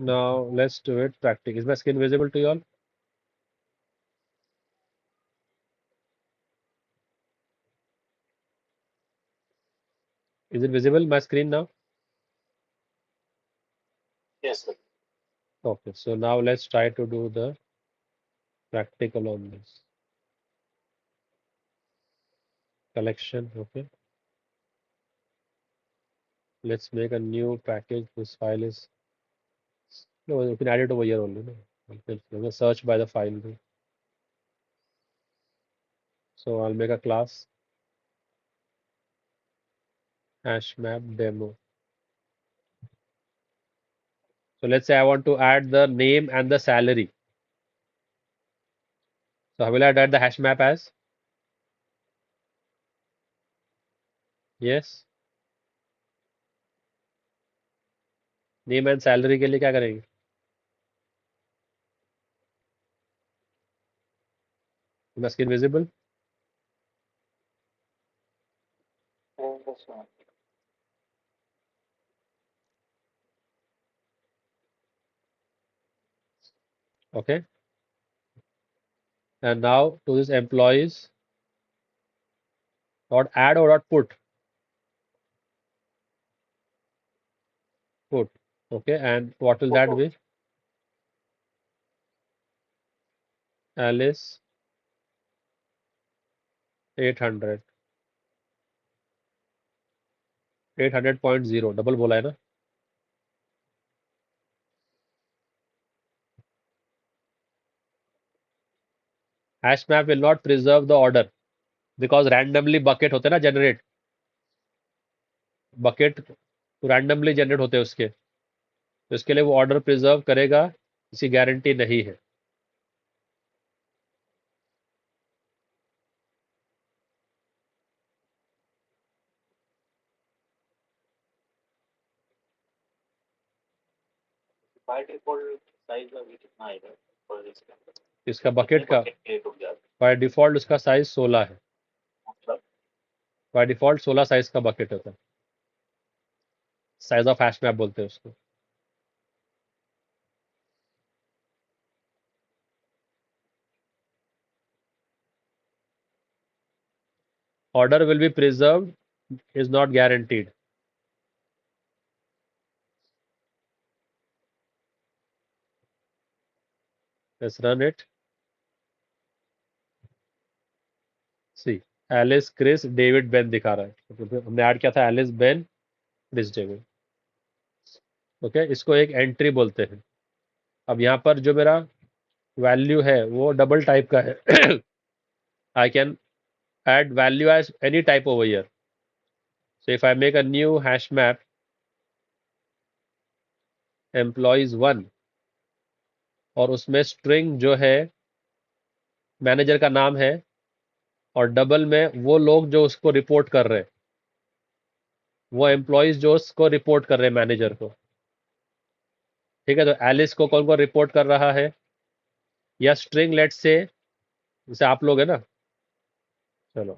Now let's do it practice. Is my screen visible to you all? Is it visible, my screen now? Yes, sir. Okay, so now let's try to do the practical on this. Collection, okay. Let's make a new package. This file is, no, you can add it over here only. No? You can search by the file. So I'll make a class hash map demo. So let's say I want to add the name and the salary. So how will I add the hash map as? Yes. Name and salary के लिए क्या करेंगे? My screen visible? Yes, sir. Okay. And now to this employees dot add or dot put. Okay. And what will that Photo. be? Alice 800 800.0 double बोला है ना? Hash map will not preserve the order because randomly bucket होते हैं ना generate. Bucket randomly generate होते हैं उसके, तो इसके लिए वो order preserve करेगा, इसकी गारंटी नहीं है. By default size अभी कितना आएगा for this? इसका कितने bucket का bucket create हो गया? by default उसका size 16 है. मतलब By default 16 size का bucket होता है. Size of hash map बोलते हैं उसको. Order will be preserved is not guaranteed. Let's run it. See, Alice, Chris, David, Ben दिखा रहा है. तो हमने ऐड किया था Alice, Ben, Chris, David. Okay, इसको एक एंट्री बोलते हैं. अब यहाँ पर जो मेरा वैल्यू है वो डबल टाइप का है. I can add value as any type over here. So if I make a new hash map employees 1 और उसमें string जो है मैनेजर का नाम है और डबल में वो लोग जो उसको रिपोर्ट कर रहे हैं, वो एम्प्लॉयज जो उसको रिपोर्ट कर रहे हैं मैनेजर को. ठीक है, तो एलिस को कौन कौन रिपोर्ट कर रहा है, या स्ट्रिंग लेट से जैसे आप लोग है ना. चलो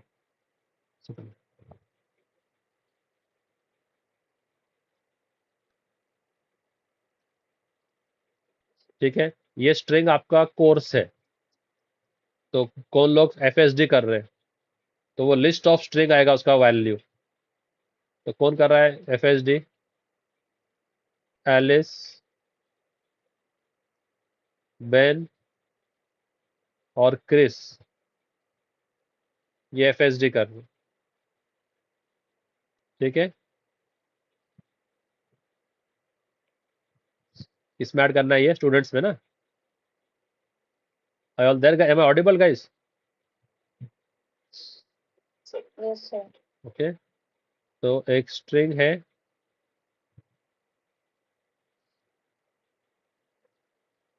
ठीक है, ये स्ट्रिंग आपका कोर्स है, तो कौन लोग एफएसडी कर रहे हैं, तो वो लिस्ट ऑफ स्ट्रिंग आएगा उसका वैल्यू. तो कौन कर रहा है एफएसडी? एलिस, बेन और क्रिस, ये एफएसडी कर रहे हैं. ठीक है, इसमें ऐड करना है ये स्टूडेंट्स में ना. I all there, am I audible guys? Yes, sir. Okay, तो एक स्ट्रिंग है,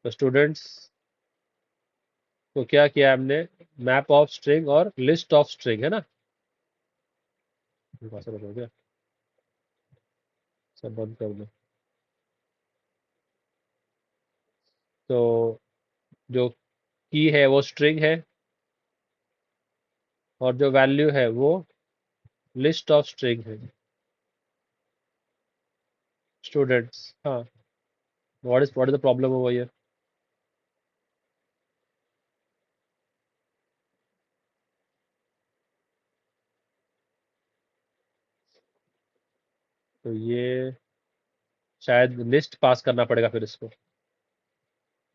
तो स्टूडेंट्स को क्या किया हमने, मैप ऑफ स्ट्रिंग और लिस्ट ऑफ स्ट्रिंग है ना. पासवर्ड हो गया, सब बंद कर दो. तो जो की है वो स्ट्रिंग है और जो वैल्यू है वो लिस्ट ऑफ स्ट्रिंग है. स्टूडेंट्स, हाँ, what is the problem over here? तो ये शायद लिस्ट पास करना पड़ेगा, फिर इसको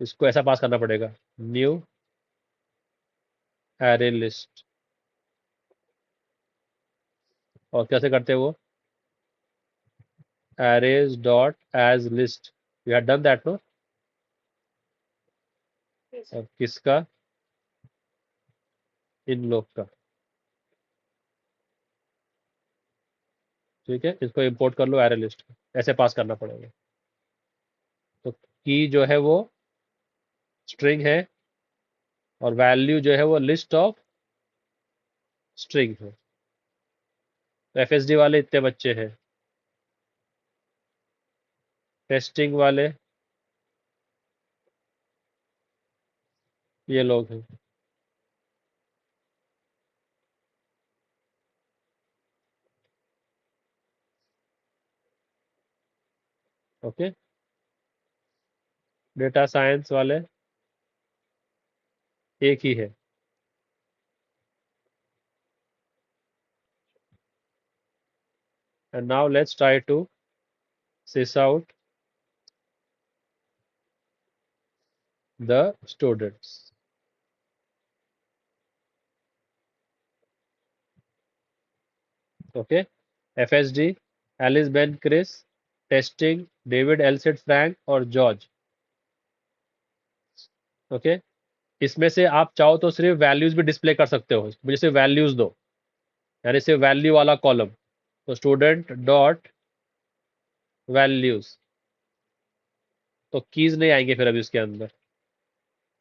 इसको ऐसा पास करना पड़ेगा, न्यू एरे लिस्ट। और कैसे करते हैं वो? arrays dot as list, we had done that, no? Yes. अब किसका? इन लोग का। ठीक है, इसको इंपोर्ट कर लो एरे लिस्ट, ऐसे पास करना पड़ेगा। तो की जो है वो स्ट्रिंग है और वैल्यू जो है वो लिस्ट ऑफ स्ट्रिंग है। तो एफएसडी वाले इतने बच्चे हैं, टेस्टिंग वाले ये लोग हैं। ओके, डेटा साइंस वाले एक ही है। and now let's try to sys out the students. Okay, FSD, Alice, Ben, Chris, testing, David, एलसिड, फ्रैंक और जॉर्ज। ओके, इसमें से आप चाहो तो सिर्फ वैल्यूज भी डिस्प्ले कर सकते हो, मुझे सिर्फ वैल्यूज दो, यानी सिर्फ वैल्यू वाला कॉलम। तो स्टूडेंट डॉट वैल्यूज, तो कीज नहीं आएंगे फिर अभी उसके अंदर,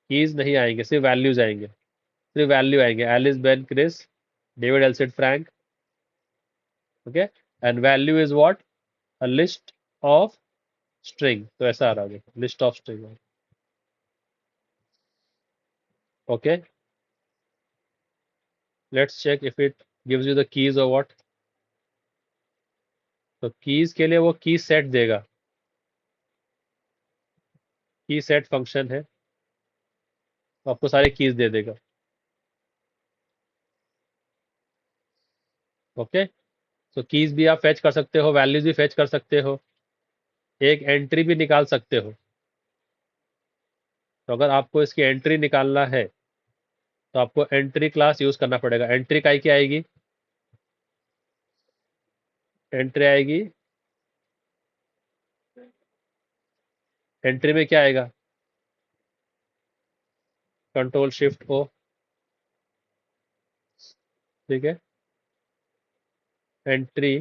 कीज नहीं आएंगे, सिर्फ वैल्यूज आएंगे, सिर्फ वैल्यू आएंगे, एलिस, बेन, क्रिस, डेविड, एलसिड, Frank. Okay, and value is what? A list of string. तो ऐसा आ रहा है, list of string. Okay, let's check if it gives you the keys और व्हाट। तो कीज के लिए वो की सेट देगा, की सेट फंक्शन है, तो आपको सारे कीज दे देगा। ओके, तो कीज भी आप फेच कर सकते हो, वैल्यूज भी फेच कर सकते हो, एक एंट्री भी निकाल सकते हो। तो अगर आपको इसकी एंट्री निकालना है तो आपको एंट्री क्लास यूज करना पड़ेगा। एंट्री काई की आएगी? एंट्री आएगी, एंट्री में क्या आएगा? कंट्रोल शिफ्ट ओ। ठीक है, एंट्री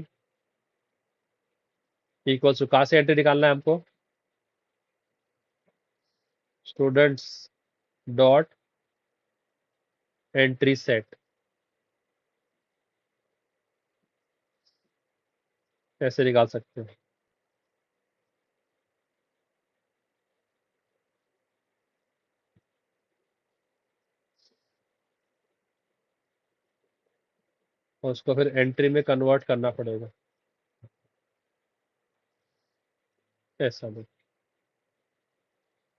इक्वल्स टू, कहाँ से एंट्री निकालना है हमको? स्टूडेंट्स डॉट एंट्री सेट, ऐसे निकाल सकते हैं। और उसको फिर एंट्री में कन्वर्ट करना पड़ेगा, ऐसा नहीं।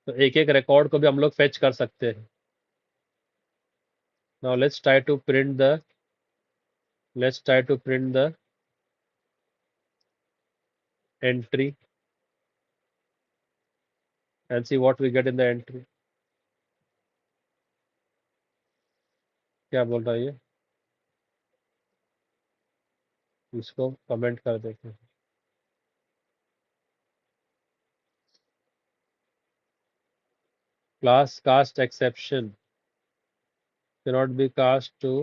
तो एक एक रिकॉर्ड को भी हम लोग फेच कर सकते हैं। Now let's try to print the entry and see what we get in the entry. क्या बोल रहा है ये? इसको कमेंट कर देते हैं। Class cast exception cannot be cast to,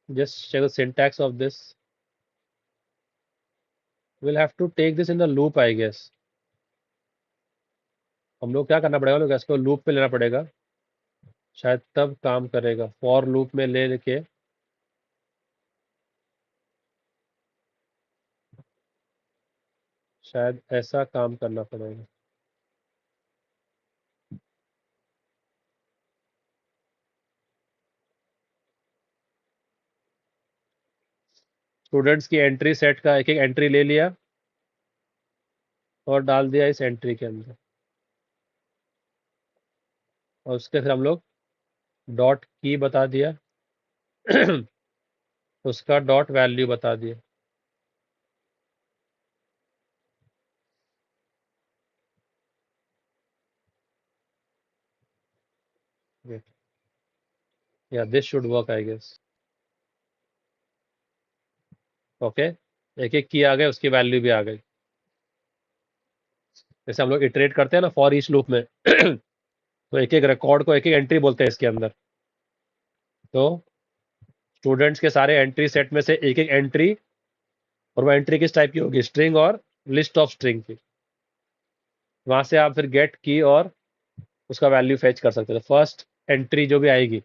just check the syntax of this. We'll have to take this in the loop, I guess. हम लोग क्या करना पड़ेगा, लोग इसको लूप पे लेना पड़ेगा, शायद तब काम करेगा। फॉर लूप में ले लेके शायद ऐसा काम करना पड़ेगा। स्टूडेंट्स की एंट्री सेट का एक एक एंट्री ले लिया, और डाल दिया इस एंट्री के अंदर, और उसके फिर हम लोग डॉट की बता दिया उसका डॉट वैल्यू बता दिया। या this should work I guess. Okay, एक एक की आ गए, उसकी वैल्यू भी आ गई। जैसे हम लोग इटरेट करते हैं ना फॉर ईच लूप में तो एक एक रिकॉर्ड को एक एक एंट्री बोलते हैं इसके अंदर। तो स्टूडेंट्स के सारे एंट्री सेट में से एक एक एंट्री, और वो एंट्री किस टाइप की होगी, स्ट्रिंग और लिस्ट ऑफ स्ट्रिंग की। वहां से आप फिर गेट की और उसका वैल्यू फेच कर सकते हैं। फर्स्ट एंट्री जो भी आएगी,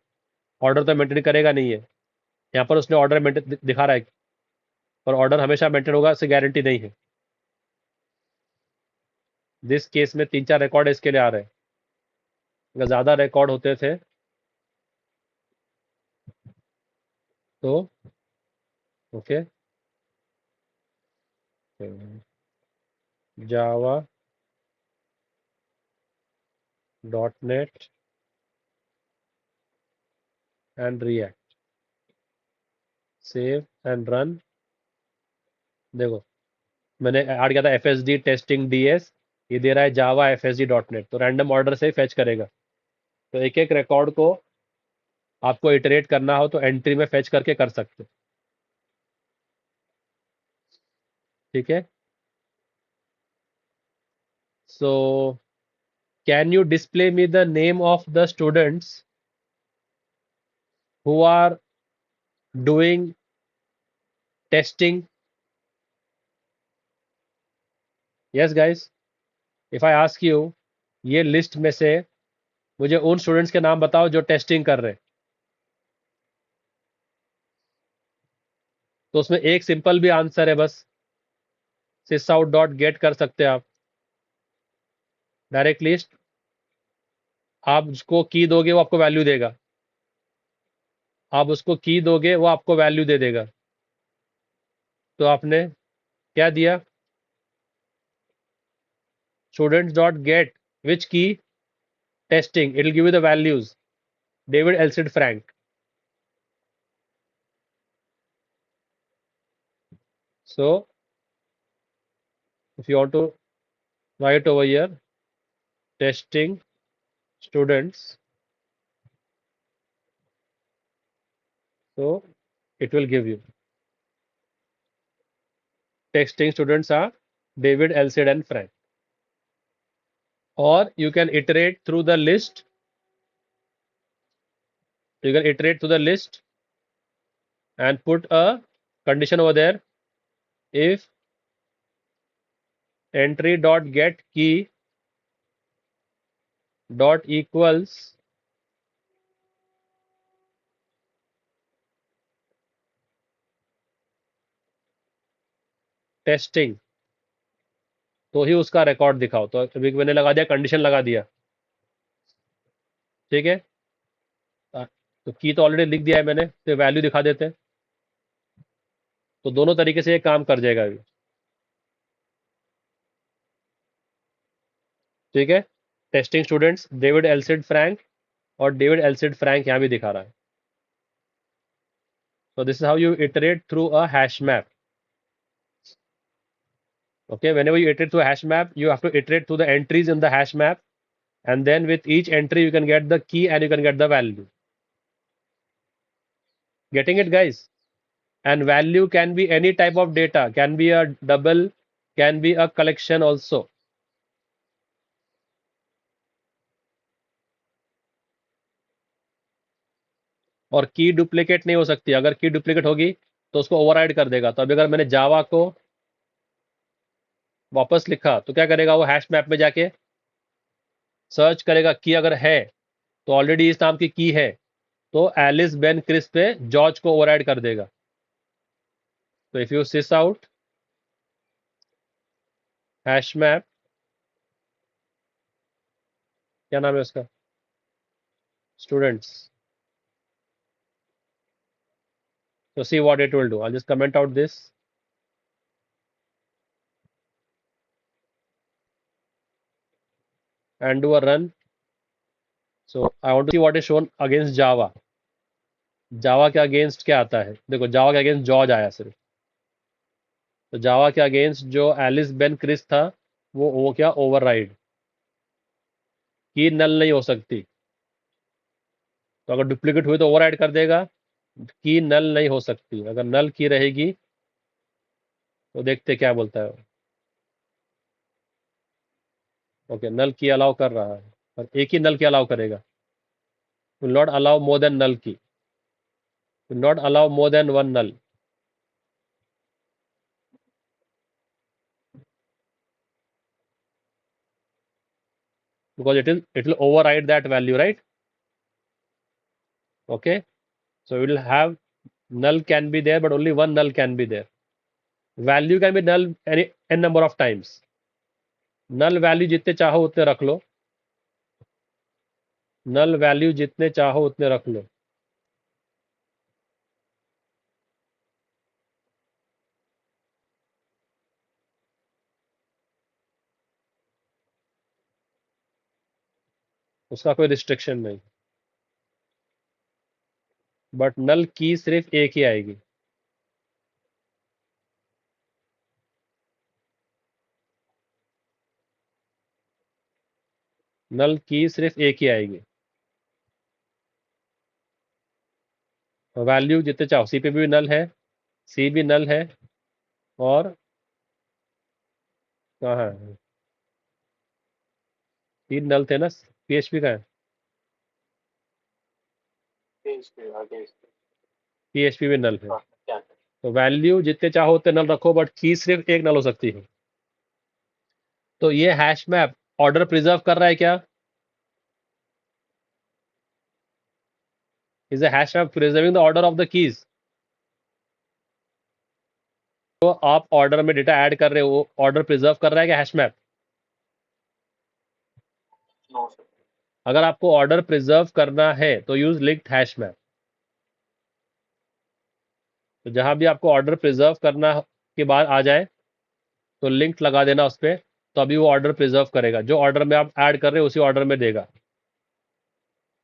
ऑर्डर तो मेंटेन करेगा नहीं है, यहाँ पर उसने ऑर्डर मेंटेन दिखा रहा है, पर ऑर्डर हमेशा मेंटेन होगा इससे गारंटी नहीं है। जिस केस में 3-4 रिकॉर्ड इसके लिए आ रहे हैं, अगर ज़्यादा रिकॉर्ड होते थे तो okay, Java .NET and react, save and run. देखो मैंने ऐड किया था FSD टेस्टिंग DS, ये दे रहा है जावा FSD.NET, तो रैंडम ऑर्डर से फेच करेगा। तो एक एक रिकॉर्ड को आपको इटरेट करना हो तो एंट्री में फेच करके कर सकते, ठीक है। So can you display me the name of the students who are doing testing? Yes guys, if I ask you ये लिस्ट में से मुझे उन स्टूडेंट्स के नाम बताओ जो टेस्टिंग कर रहे हैं, तो उसमें एक सिंपल भी आंसर है, बस sysout.get कर सकते हैं आप डायरेक्ट लिस्ट। आप उसको की दोगे वो आपको वैल्यू देगा, आप उसको की दोगे वो आपको वैल्यू दे देगा। तो आपने क्या दिया, students.get which key, testing, it will give you the values, David Elsid Frank. So if you want to write over here testing students, so it will give you testing students are David Elsid and Frank. Or you can iterate through the list, you can iterate through the list and put a condition over there, if entry dot get key dot equals testing, तो ही उसका record दिखाओ। तो अभी मैंने लगा दिया, condition लगा दिया, ठीक है। तो की तो ऑलरेडी लिख दिया है मैंने, तो वैल्यू दिखा देते हैं, तो दोनों तरीके से ये काम कर जाएगा अभी, ठीक है। टेस्टिंग स्टूडेंट्स डेविड एल्सिड फ्रैंक, और डेविड एल्सिड फ्रैंक यहाँ भी दिखा रहा है। So this is how you iterate through a hash map. Okay, whenever you iterate through a hash map, you have to iterate through the entries in the hash map, and then with each entry you can get the key and you can get the value. Getting it, guys? And value can be any type of data, can be a double, can be a collection also. और की duplicate नहीं हो सकती, अगर की duplicate होगी तो उसको ओवरराइड कर देगा। तो अभी अगर मैंने जावा को वापस लिखा तो क्या करेगा, वो हैश मैप में जाके सर्च करेगा, की अगर है तो ऑलरेडी इस नाम की की है, तो एलिस बेन क्रिस पे जॉर्ज को ओवरराइड कर देगा। तो if you sys out hash map, क्या नाम है उसका, स्टूडेंट्स, तो see what it will do. I just comment out this, and do a run. So I want to see what is shown against Java. जावा के against क्या आता है? देखो, जावा के अगेंस्ट जॉर्ज आया सिर्फ। तो जावा के अगेंस्ट जो एलिस बेन क्रिस था, वो क्या, ओवरराइड की नल नहीं हो सकती। तो अगर डुप्लीकेट हुई तो ओवरराइड कर देगा, की नल नहीं हो सकती। अगर नल की रहेगी तो देखते क्या बोलता है। ओके, नल की अलाउ कर रहा है, और एक ही नल की अलाउ करेगा। Will not allow more than null key, will not allow more than one null. because it will override that value, right? Okay, so we will have null can be there, but only one null can be there. Value can be null any n number of times. null value जितने चाहो उतने रख लो, null value जितने चाहो उतने रख लो। उसका कोई रिस्ट्रिक्शन नहीं, बट नल की सिर्फ एक ही आएगी। नल की सिर्फ एक ही आएगी। वैल्यू जितने चाहो, सी पे भी नल है, सी भी नल है, और कहाँ है, तीन नल थे ना, पीएचपी का है, पीएचपी भी नल है। तो वैल्यू जितने चाहो उतने नल रखो, बट की सिर्फ एक नल हो सकती है। तो ये हैश मैप ऑर्डर प्रिजर्व कर रहा है क्या? Is a hash map preserving the order of the keys? तो आप ऑर्डर में डेटा ऐड कर रहे हो, ऑर्डर प्रिजर्व कर रहा है क्या हैश मैप? अगर आपको ऑर्डर प्रिजर्व करना है तो यूज लिंक्ड हैश मैप। तो जहां भी आपको ऑर्डर प्रिजर्व करना के बाद आ जाए तो लिंक लगा देना उस पर, तो अभी वो ऑर्डर प्रिजर्व करेगा। जो ऑर्डर में आप ऐड कर रहे हो उसी ऑर्डर में देगा।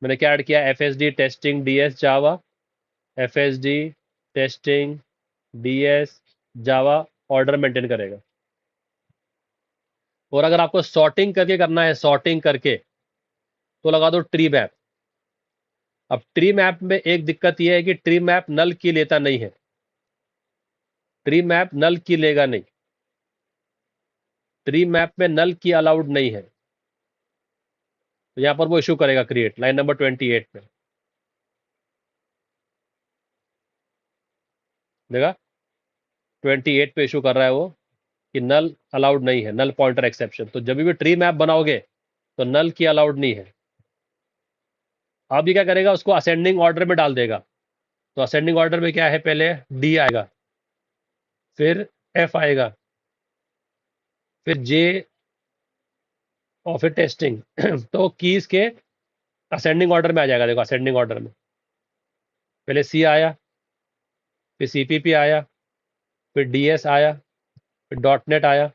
मैंने क्या ऐड किया? FSD टेस्टिंग DS जावा, FSD टेस्टिंग DS जावा, ऑर्डर मेंटेन करेगा। और अगर आपको सॉर्टिंग करके करना है, सॉर्टिंग करके, तो लगा दो ट्री मैप। अब ट्री मैप में एक दिक्कत यह है कि ट्री मैप नल की लेता नहीं है, ट्री मैप नल की लेगा नहीं, ट्री मैप में नल की अलाउड नहीं है। तो यहां पर वो इशू करेगा क्रिएट, लाइन नंबर 28 में देखा, 28 पे इशू कर रहा है वो कि नल अलाउड नहीं है, नल पॉइंटर एक्सेप्शन। तो जब भी ट्री मैप बनाओगे तो नल की अलाउड नहीं है। अब ये क्या करेगा, उसको असेंडिंग ऑर्डर में डाल देगा। तो असेंडिंग ऑर्डर में क्या है, पहले डी आएगा, फिर एफ आएगा, फिर जे, और फिर टेस्टिंग। तो कीज के असेंडिंग ऑर्डर में आ जाएगा। देखो, असेंडिंग ऑर्डर में पहले सी आया, फिर CPP आया, फिर DS आया, फिर .NET आया।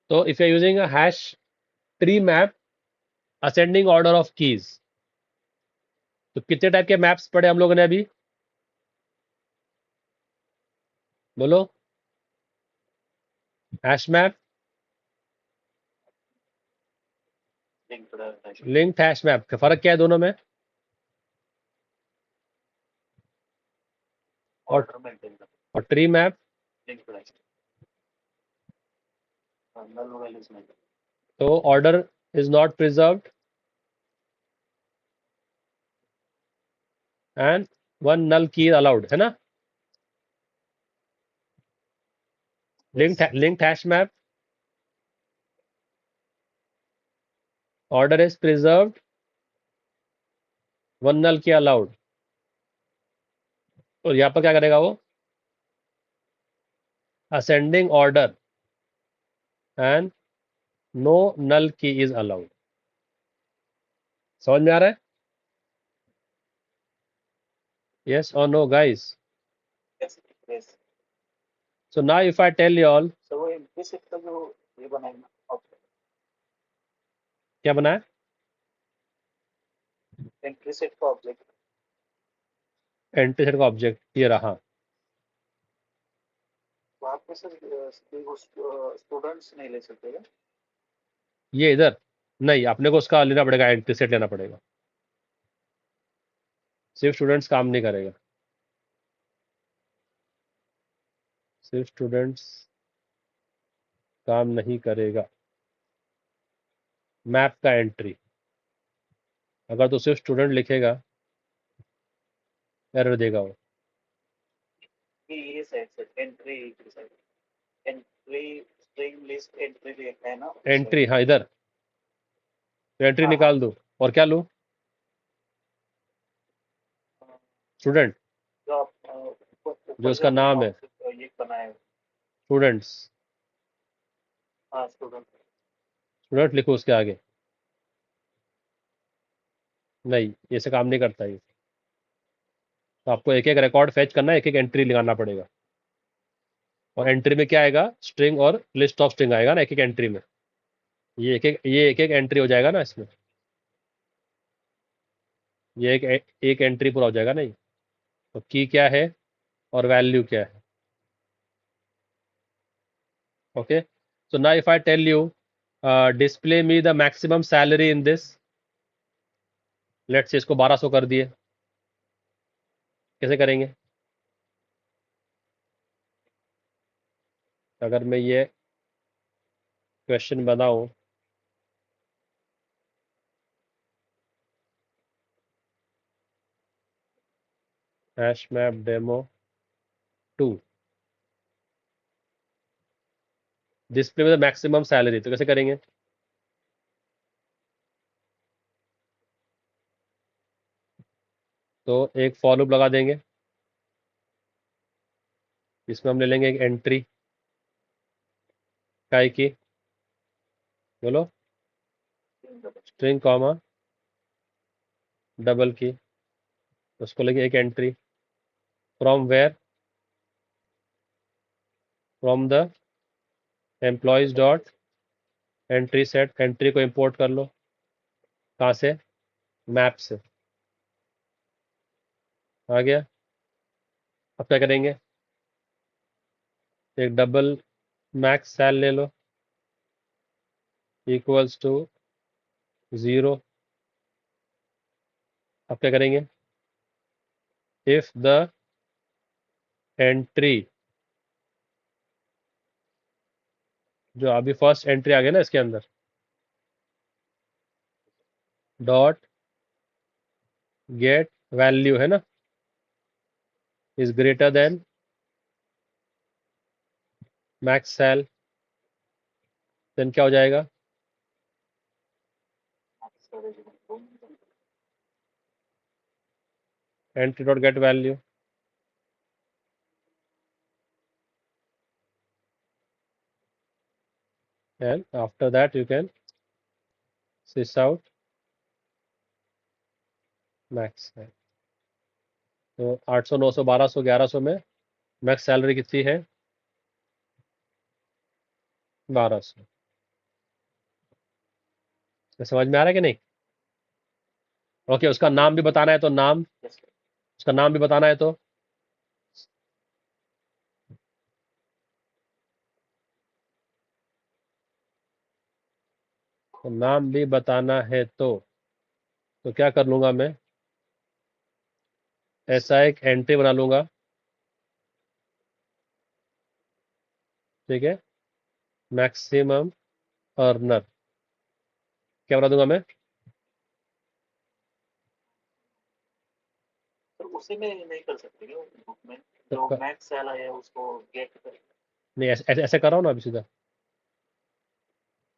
तो if you using a hash tree map ascending order of keys, तो कितने टाइप के मैप्स पढ़े हम लोगों ने अभी? बोलो। Hash map, linked hash map का फर्क क्या है दोनों में? और ट्री मैप? तो order is not preserved and one null key allowed, है ना? Linked hash map, order is preserved, one null key allowed. और यहाँ पर क्या करेगा वो? Ascending order and no null key is allowed. समझ में आ रहा है? Yes or no, guys? So now if I tell you all, क्या बनाया? एंट्री सेट का ऑब्जेक्ट। एंट्री सेट का ऑब्जेक्ट ये रहा। वहाँ पे सर स्टूडेंट्स नहीं ले सकते क्या? ये इधर नहीं, अपने को उसका लेना पड़ेगा, एंट्री सेट लेना पड़ेगा। सिर्फ स्टूडेंट्स काम नहीं करेगा, सिर्फ स्टूडेंट्स काम नहीं करेगा। मैप का एंट्री अगर तो सिर्फ स्टूडेंट लिखेगा, एरर देगा वो। ये side sir entry side, entry string list entry लिखा है ना उस साइड। एंट्री, हाँ इधर। तो एंट्री हाँ हाँ निकाल दो, और क्या लूँ? स्टूडेंट, जो आप जो ऊपर उसका जो आपने नाम है, ऑब्जेक्ट ये बनाया है। स्टूडेंट्स। हाँ स्टूडेंट। स्टूडेंट लिखो उसके आगे। नहीं, ये से काम नहीं करता ये। तो आपको एक एक रिकॉर्ड फैच करना है, एक एक एंट्री लगाना पड़ेगा। और एंट्री में क्या आएगा? स्ट्रिंग और लिस्ट ऑफ स्ट्रिंग आएगा ना एक एक एंट्री में। ये एक एक एंट्री हो जाएगा ना इसमें। ये एक एंट्री पूरा हो जाएगा नहीं। तो की क्या है और वैल्यू क्या है? Okay, so now if I tell you display me the maximum salary in this, let's say इसको 1200 कर दिए, कैसे करेंगे? अगर मैं ये क्वेश्चन बनाऊं, हैश मैप डेमो 2 डिस्प्ले में द मैक्सिमम सैलरी, तो कैसे करेंगे? तो एक फॉर लूप लगा देंगे, इसमें हम ले लेंगे एक एंट्री काय की, बोलो, स्ट्रिंग कॉमा डबल की, उसको लेंगे एक entry from where, from the employees dot entry set, entry को इंपोर्ट कर लो। कहाँ से? मैप से। आ गया। अब क्या करेंगे? एक डबल मैक्स सेल ले लो, इक्वल्स टू 0। अब क्या करेंगे? इफ द एंट्री, जो अभी फर्स्ट एंट्री आ गया ना इसके अंदर, डॉट गेट वैल्यू है ना, is greater than max sal, then क्या हो जाएगा? Entry dot get value, and after that you can sys out max है। तो 800 900 1200 1100 में मैक्स सैलरी कितनी है? 1200। तो समझ में आ रहा है कि नहीं? ओके, उसका नाम भी बताना है तो नाम, उसका नाम भी बताना है तो नाम भी बताना है तो क्या कर लूंगा मैं? ऐसा एक एंट्री बना लूंगा, ठीक है, मैक्सिमम अर्नर, क्या बना दूंगा मैं? तो उसी में नहीं कर सकते क्या बुक में? तो जो मैक्स सेल है उसको गेट कर। नहीं, ऐसे कर रहा हूँ ना अभी सीधा।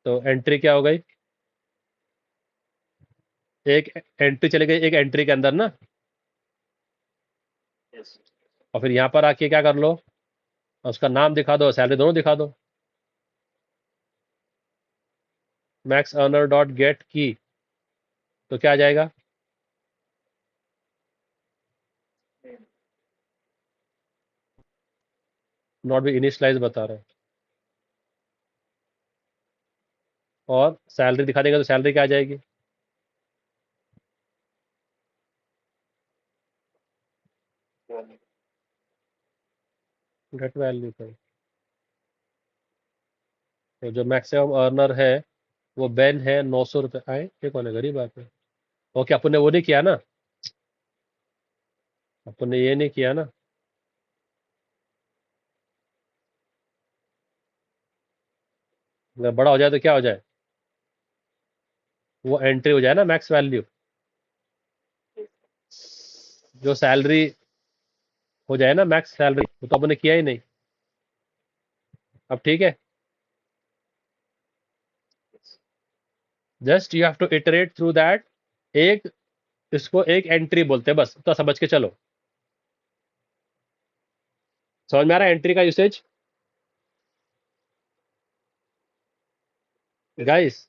तो एंट्री क्या हो गई? एक एंट्री चली गई एक एंट्री के अंदर ना, यस। और फिर यहाँ पर आके क्या कर लो, उसका नाम दिखा दो, सैलरी दोनों दिखा दो। मैक्स अर्नर डॉट गेट की, तो क्या आ जाएगा? नॉट भी इनिशियलाइज बता रहे हैं। और सैलरी दिखा देंगे तो सैलरी क्या आ जाएगी? गेट वैल्यू पे। तो जो मैक्सिमम अर्नर है वो बेन है, 900 रुपये आए। ये कौन है? गरीब बात है। ओके, अपन ने वो नहीं किया ना, अपन ने ये नहीं किया ना। अगर बड़ा हो जाए तो क्या हो जाए? वो एंट्री हो जाए ना मैक्स वैल्यू, जो सैलरी हो जाए ना मैक्स सैलरी, वो तो अपन ने किया ही नहीं। अब ठीक है, just you have to iterate through that. एक, इसको एक एंट्री बोलते हैं बस, तो समझ के चलो। समझ में आ रहा है एंट्री का यूसेज गाइस?